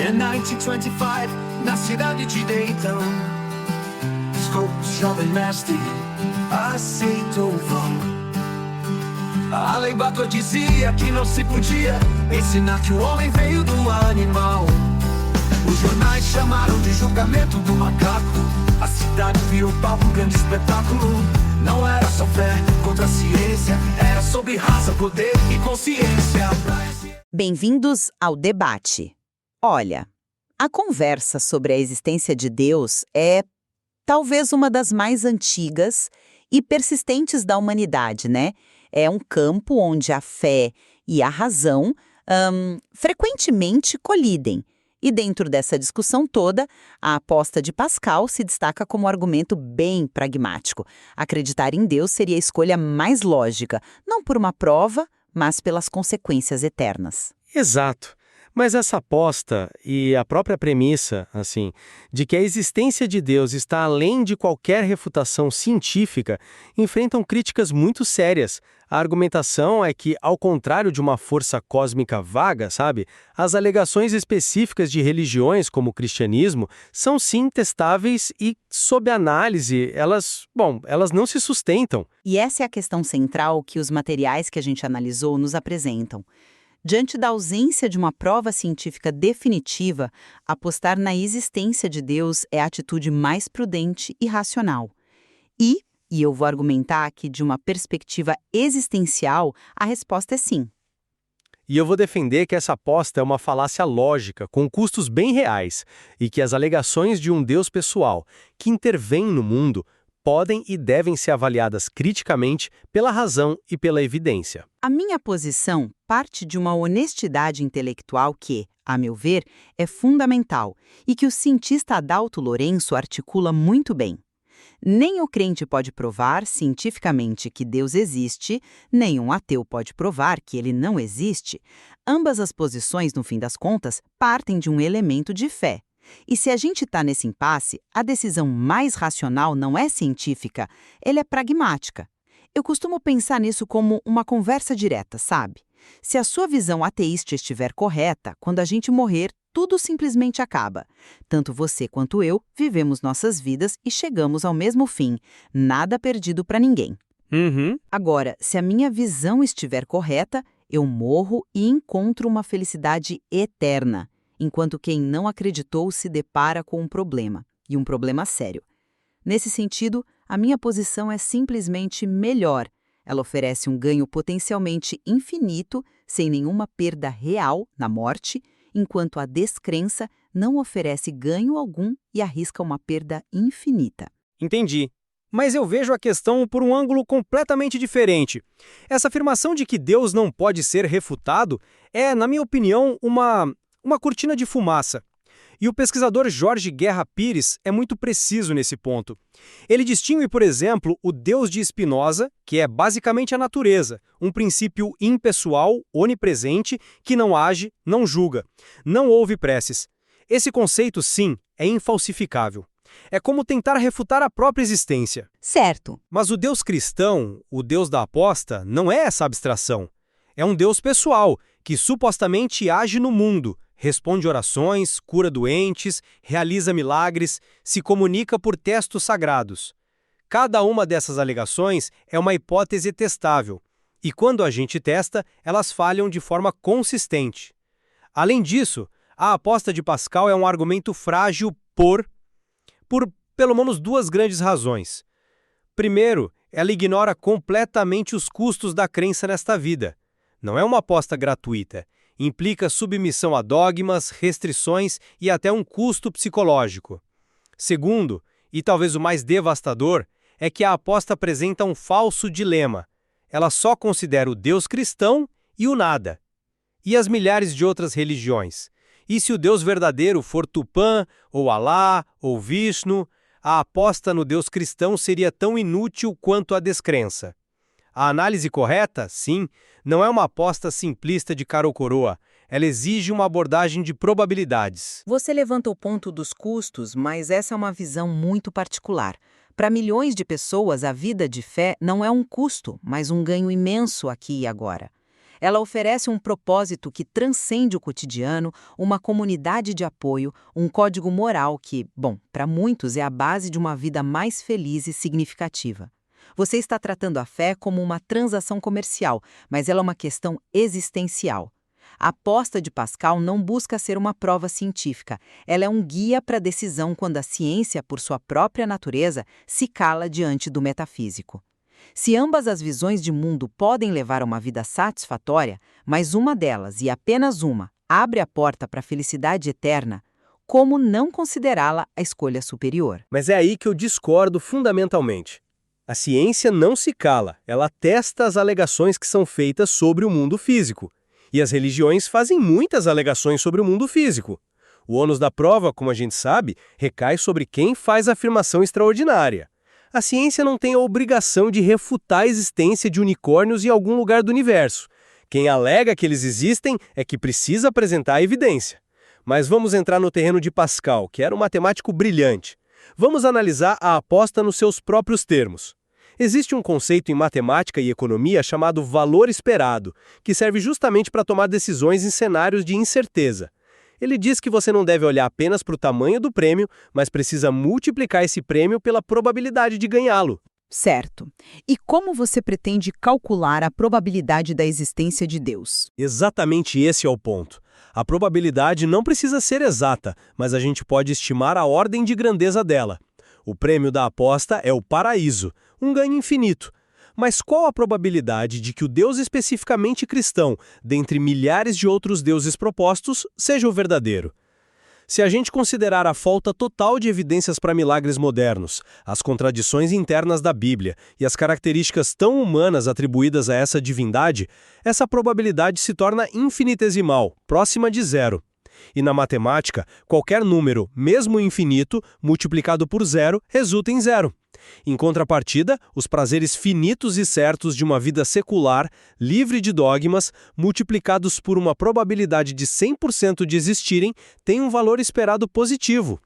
In 1925, na cidade de Dayton, Scott, jovem mestre, aceitou o vão. A lei Bator dizia que não se podia ensinar que o homem veio do animal. Os jornais chamaram de julgamento do macaco. A cidade virou palco, um grande espetáculo. Não era só fé contra a ciência, era sobre raça, poder e consciência. Bem-vindos ao debate. Olha, a conversa sobre a existência de Deus é talvez uma das mais antigas e persistentes da humanidade, né? É um campo onde a fé e a razão frequentemente colidem. E dentro dessa discussão toda, a aposta de Pascal se destaca como um argumento bem pragmático. Acreditar em Deus seria a escolha mais lógica, não por uma prova, mas pelas consequências eternas. Exato. Mas essa aposta e a própria premissa, de que a existência de Deus está além de qualquer refutação científica, enfrentam críticas muito sérias. A argumentação é que, ao contrário de uma força cósmica vaga, as alegações específicas de religiões como o cristianismo são sim testáveis e, sob análise, elas não se sustentam. E essa é a questão central que os materiais que a gente analisou nos apresentam. Diante da ausência de uma prova científica definitiva, apostar na existência de Deus é a atitude mais prudente e racional. E eu vou argumentar que, de uma perspectiva existencial, a resposta é sim. E eu vou defender que essa aposta é uma falácia lógica, com custos bem reais, e que as alegações de um Deus pessoal, que intervém no mundo, podem e devem ser avaliadas criticamente pela razão e pela evidência. A minha posição parte de uma honestidade intelectual que, a meu ver, é fundamental e que o cientista Adalto Lourenço articula muito bem. Nem o crente pode provar cientificamente que Deus existe, nem um ateu pode provar que ele não existe. Ambas as posições, no fim das contas, partem de um elemento de fé. E se a gente está nesse impasse, a decisão mais racional não é científica, ela é pragmática. Eu costumo pensar nisso como uma conversa direta, sabe? Se a sua visão ateísta estiver correta, quando a gente morrer, tudo simplesmente acaba. Tanto você quanto eu vivemos nossas vidas e chegamos ao mesmo fim. Nada perdido para ninguém. Agora, se a minha visão estiver correta, eu morro e encontro uma felicidade eterna, enquanto quem não acreditou se depara com um problema, e um problema sério. Nesse sentido, a minha posição é simplesmente melhor. Ela oferece um ganho potencialmente infinito, sem nenhuma perda real na morte, enquanto a descrença não oferece ganho algum e arrisca uma perda infinita. Entendi. Mas eu vejo a questão por um ângulo completamente diferente. Essa afirmação de que Deus não pode ser refutado é, na minha opinião, uma cortina de fumaça. E o pesquisador Jorge Guerra Pires é muito preciso nesse ponto. Ele distingue, por exemplo, o Deus de Spinoza, que é basicamente a natureza, um princípio impessoal, onipresente, que não age, não julga, não ouve preces. Esse conceito, sim, é infalsificável. É como tentar refutar a própria existência. Certo. Mas o Deus cristão, o Deus da aposta, não é essa abstração. É um Deus pessoal, que supostamente age no mundo, responde orações, cura doentes, realiza milagres, se comunica por textos sagrados. Cada uma dessas alegações é uma hipótese testável, e quando a gente testa, elas falham de forma consistente. Além disso, a aposta de Pascal é um argumento frágil por pelo menos duas grandes razões. Primeiro, ela ignora completamente os custos da crença nesta vida. Não é uma aposta gratuita. Implica submissão a dogmas, restrições e até um custo psicológico. Segundo, e talvez o mais devastador, é que a aposta apresenta um falso dilema. Ela só considera o Deus cristão e o nada. E as milhares de outras religiões? E se o Deus verdadeiro for Tupã, ou Alá, ou Vishnu, a aposta no Deus cristão seria tão inútil quanto a descrença. A análise correta, sim, não é uma aposta simplista de cara ou coroa. Ela exige uma abordagem de probabilidades. Você levanta o ponto dos custos, mas essa é uma visão muito particular. Para milhões de pessoas, a vida de fé não é um custo, mas um ganho imenso aqui e agora. Ela oferece um propósito que transcende o cotidiano, uma comunidade de apoio, um código moral que, bom, para muitos é a base de uma vida mais feliz e significativa. Você está tratando a fé como uma transação comercial, mas ela é uma questão existencial. A aposta de Pascal não busca ser uma prova científica, ela é um guia para a decisão quando a ciência, por sua própria natureza, se cala diante do metafísico. Se ambas as visões de mundo podem levar a uma vida satisfatória, mas uma delas, e apenas uma, abre a porta para a felicidade eterna, como não considerá-la a escolha superior? Mas é aí que eu discordo fundamentalmente. A ciência não se cala, ela testa as alegações que são feitas sobre o mundo físico. E as religiões fazem muitas alegações sobre o mundo físico. O ônus da prova, como a gente sabe, recai sobre quem faz a afirmação extraordinária. A ciência não tem a obrigação de refutar a existência de unicórnios em algum lugar do universo. Quem alega que eles existem é que precisa apresentar a evidência. Mas vamos entrar no terreno de Pascal, que era um matemático brilhante. Vamos analisar a aposta nos seus próprios termos. Existe um conceito em matemática e economia chamado valor esperado, que serve justamente para tomar decisões em cenários de incerteza. Ele diz que você não deve olhar apenas para o tamanho do prêmio, mas precisa multiplicar esse prêmio pela probabilidade de ganhá-lo. Certo. E como você pretende calcular a probabilidade da existência de Deus? Exatamente esse é o ponto. A probabilidade não precisa ser exata, mas a gente pode estimar a ordem de grandeza dela. O prêmio da aposta é o paraíso, um ganho infinito. Mas qual a probabilidade de que o Deus especificamente cristão, dentre milhares de outros deuses propostos, seja o verdadeiro? Se a gente considerar a falta total de evidências para milagres modernos, as contradições internas da Bíblia e as características tão humanas atribuídas a essa divindade, essa probabilidade se torna infinitesimal, próxima de zero. E na matemática, qualquer número, mesmo infinito, multiplicado por zero, resulta em zero. Em contrapartida, os prazeres finitos e certos de uma vida secular, livre de dogmas, multiplicados por uma probabilidade de 100% de existirem, têm um valor esperado positivo.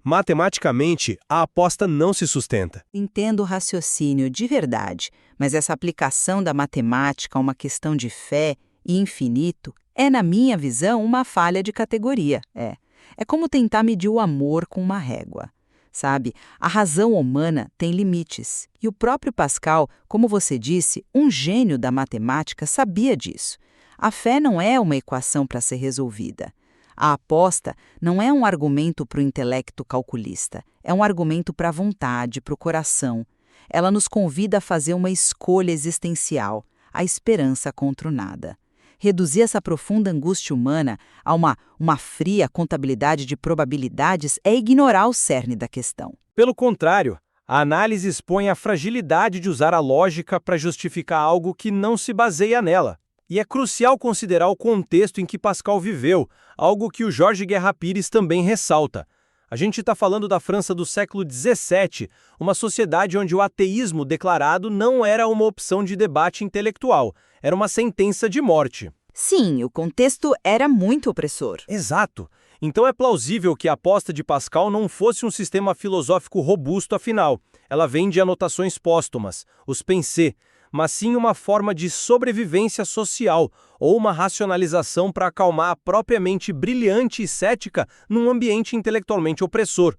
Matematicamente, a aposta não se sustenta. Entendo o raciocínio de verdade, mas essa aplicação da matemática a uma questão de fé e infinito é, na minha visão, uma falha de categoria. É como tentar medir o amor com uma régua. Sabe, a razão humana tem limites. E o próprio Pascal, como você disse, um gênio da matemática, sabia disso. A fé não é uma equação para ser resolvida. A aposta não é um argumento para o intelecto calculista. É um argumento para a vontade, para o coração. Ela nos convida a fazer uma escolha existencial, a esperança contra o nada. Reduzir essa profunda angústia humana a uma fria contabilidade de probabilidades é ignorar o cerne da questão. Pelo contrário, a análise expõe a fragilidade de usar a lógica para justificar algo que não se baseia nela. E é crucial considerar o contexto em que Pascal viveu, algo que o Jorge Guerra Pires também ressalta. A gente está falando da França do século XVII, uma sociedade onde o ateísmo declarado não era uma opção de debate intelectual, era uma sentença de morte. Sim, o contexto era muito opressor. Exato. Então é plausível que a aposta de Pascal não fosse um sistema filosófico robusto afinal. Ela vem de anotações póstumas, os pensées, mas sim uma forma de sobrevivência social ou uma racionalização para acalmar a própria mente brilhante e cética num ambiente intelectualmente opressor.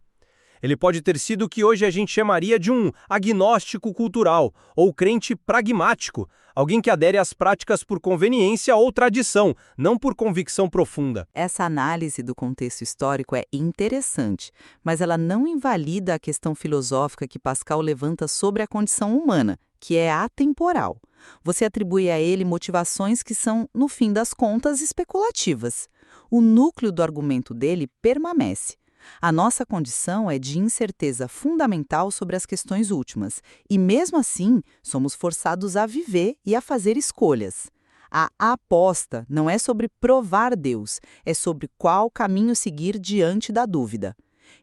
Ele pode ter sido o que hoje a gente chamaria de um agnóstico cultural ou crente pragmático, alguém que adere às práticas por conveniência ou tradição, não por convicção profunda. Essa análise do contexto histórico é interessante, mas ela não invalida a questão filosófica que Pascal levanta sobre a condição humana, que é atemporal. Você atribui a ele motivações que são, no fim das contas, especulativas. O núcleo do argumento dele permanece. A nossa condição é de incerteza fundamental sobre as questões últimas, e mesmo assim, somos forçados a viver e a fazer escolhas. A aposta não é sobre provar Deus, é sobre qual caminho seguir diante da dúvida.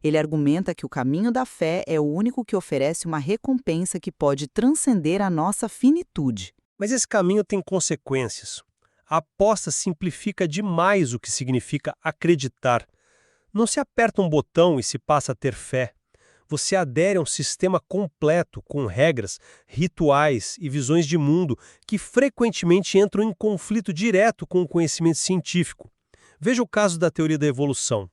Ele argumenta que o caminho da fé é o único que oferece uma recompensa que pode transcender a nossa finitude. Mas esse caminho tem consequências. A aposta simplifica demais o que significa acreditar. Não se aperta um botão e se passa a ter fé. Você adere a um sistema completo com regras, rituais e visões de mundo que frequentemente entram em conflito direto com o conhecimento científico. Veja o caso da teoria da evolução.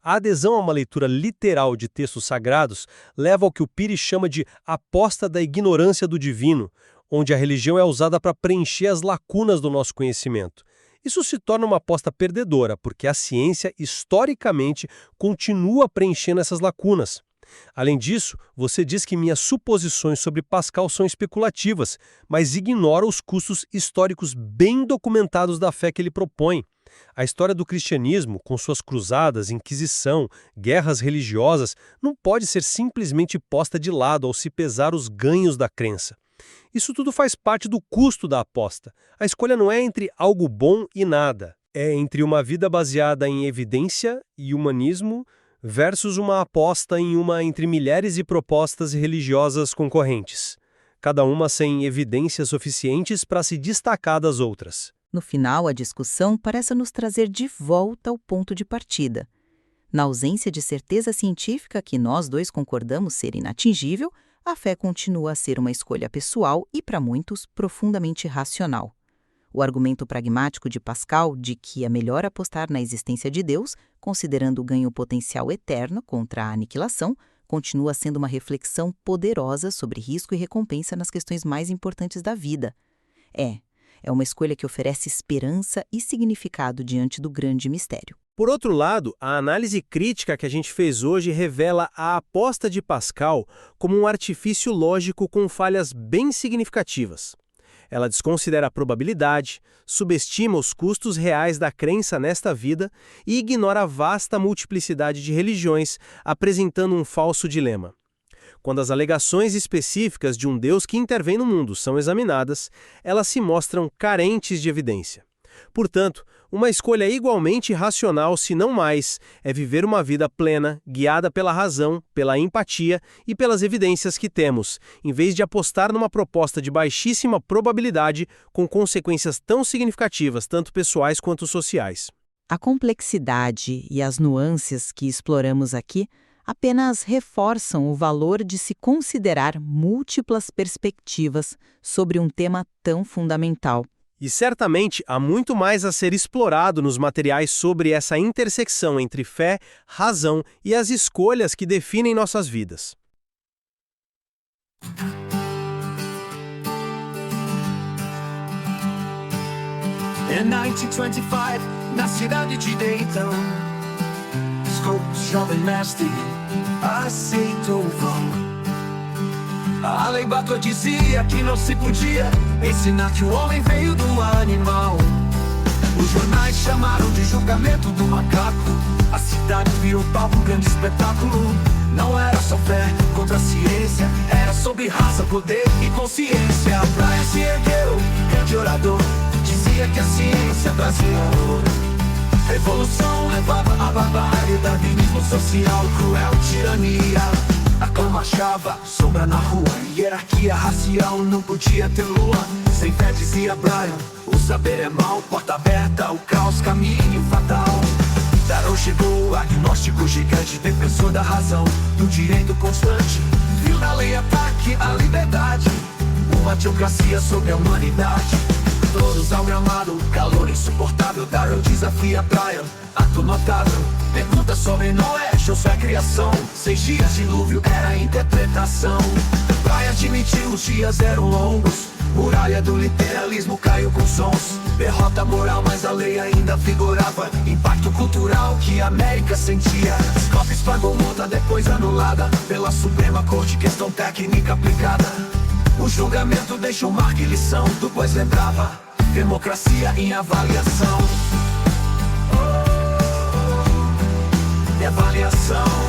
A adesão a uma leitura literal de textos sagrados leva ao que o Pires chama de aposta da ignorância do divino, onde a religião é usada para preencher as lacunas do nosso conhecimento. Isso se torna uma aposta perdedora, porque a ciência, historicamente, continua preenchendo essas lacunas. Além disso, você diz que minhas suposições sobre Pascal são especulativas, mas ignora os custos históricos bem documentados da fé que ele propõe. A história do cristianismo, com suas cruzadas, inquisição, guerras religiosas, não pode ser simplesmente posta de lado ao se pesar os ganhos da crença. Isso tudo faz parte do custo da aposta. A escolha não é entre algo bom e nada. É entre uma vida baseada em evidência e humanismo versus uma aposta em uma entre milhares de propostas religiosas concorrentes, cada uma sem evidências suficientes para se destacar das outras. No final, a discussão parece nos trazer de volta ao ponto de partida. Na ausência de certeza científica que nós dois concordamos ser inatingível, a fé continua a ser uma escolha pessoal e, para muitos, profundamente racional. O argumento pragmático de Pascal de que é melhor apostar na existência de Deus, considerando o ganho potencial eterno contra a aniquilação, continua sendo uma reflexão poderosa sobre risco e recompensa nas questões mais importantes da vida. É uma escolha que oferece esperança e significado diante do grande mistério. Por outro lado, a análise crítica que a gente fez hoje revela a aposta de Pascal como um artifício lógico com falhas bem significativas. Ela desconsidera a probabilidade, subestima os custos reais da crença nesta vida e ignora a vasta multiplicidade de religiões, apresentando um falso dilema. Quando as alegações específicas de um Deus que intervém no mundo são examinadas, elas se mostram carentes de evidência. Portanto, uma escolha igualmente racional, se não mais, é viver uma vida plena, guiada pela razão, pela empatia e pelas evidências que temos, em vez de apostar numa proposta de baixíssima probabilidade com consequências tão significativas, tanto pessoais quanto sociais. A complexidade e as nuances que exploramos aqui apenas reforçam o valor de se considerar múltiplas perspectivas sobre um tema tão fundamental. E certamente há muito mais a ser explorado nos materiais sobre essa intersecção entre fé, razão e as escolhas que definem nossas vidas. Em 1925, na cidade de Dayton, Scopes, jovem mestre, aceitou o vão. A lei Bator dizia que não se podia ensinar que o homem veio do animal. Os jornais chamaram de julgamento do macaco. A cidade virou palco, um grande espetáculo. Não era só fé contra a ciência, era sobre raça, poder e consciência. Bryan se ergueu, grande orador, dizia que a ciência trazia ouro. Revolução levava a barbárie, darwinismo social, cruel tirania. A clã marchava, sombra na rua, hierarquia racial, não podia ter lua. Sem fé, dizia Bryan, o saber é mal, porta aberta, o caos, caminho fatal. Darrow chegou, agnóstico gigante, defensor da razão, do direito constante. Viu na lei ataque à liberdade, uma teocracia sobre a humanidade. Todos ao gramado, calor insuportável. Darrow desafia Bryan, ato notável. Pergunta sobre Noé, show sua criação. 6 dias de dilúvio era a interpretação. Bryan admitiu, os dias eram longos. Muralha do literalismo caiu com sons. Derrota moral, mas a lei ainda figurava. Impacto cultural que a América sentia. Scopes pagou multa, depois anulada pela Suprema Corte, questão técnica aplicada. O julgamento deixou marca e lição, depois lembrava, democracia em avaliação. Avaliação.